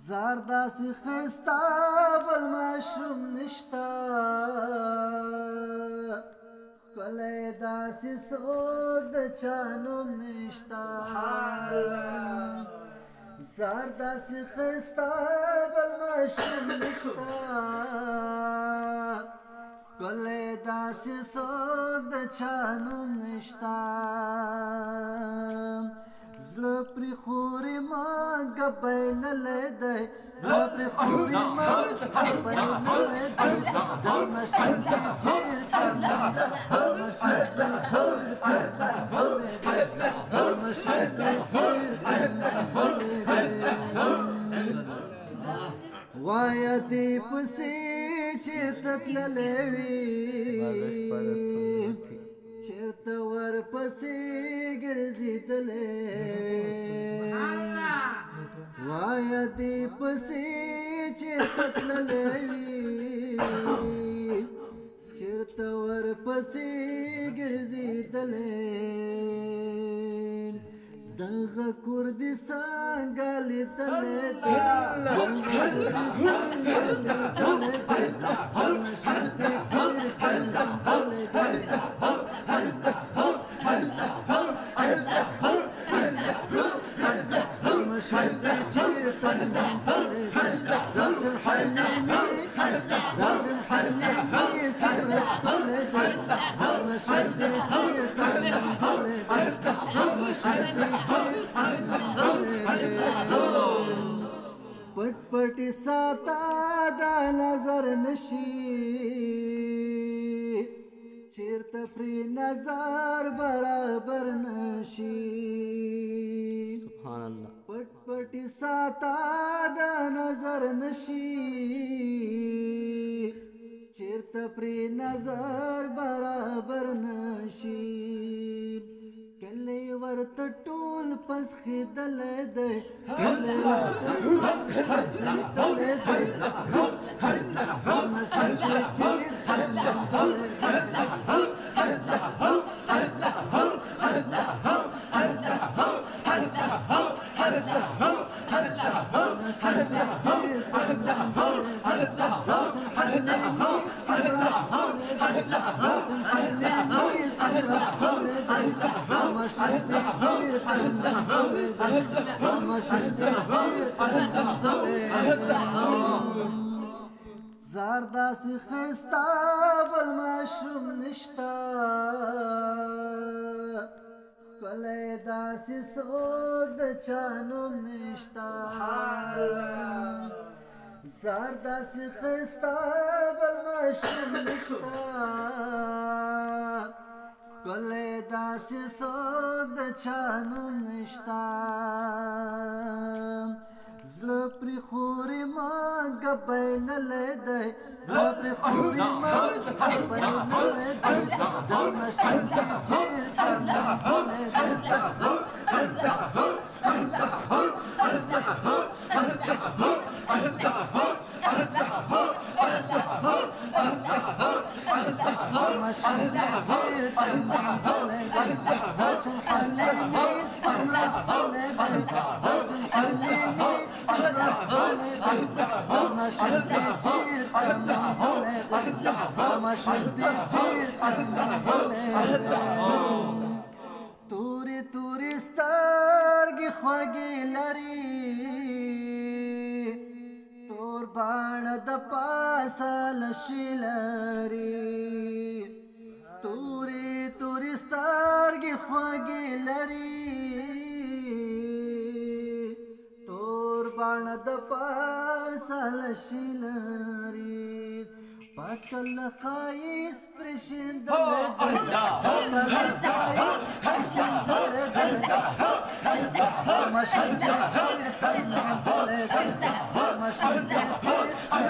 زاردا سی خستا بل مشروم نشتا کله داسې سود د چانوم نشتا زار داسې ښایسته بل ماشوم نشتا کله داسې سود د چانوم نشتا زړه پرې خورې ما ګبیللی دی زړه پرې خورې ما ګبیللی دی د مشرقي چېرته وایا دې پسې چېرته تللی وي چېرته ورپسې ګرځېدلی وایا دې پسې چېرته تللی وي چېرته ورپسې ګرځېدلی دغه کور دې څنګه لیدلی دی پټ پټ ساتا دا نظر نشي چیرته پرې نظر برابر نشي سبحان الله پټ پټ ساتا دا نظر نشي چیرته پرې نظر برابر نشي کله ورته ټول پس خېدلی دی کله ورته زار داسې ښایسته بل ماشوم نشته ښکلی داسې سود د چا نوم نشته زار داسې ښایسته بل ماشوم نشته ښکلی داسې سود د چا نوم نشته زړه پرې خورې ما ګبیللی دی زړه پرې خورې ما ګبیللی دی د مشرقي چېرته منګلی دی تورې تورې سترګې خوږې لري تور باڼه د پاسه لشي لري تورې تورې سترګې خوږې لري تور باڼه د پاسه لشي لري پاتل ښایست پرېښندلی دی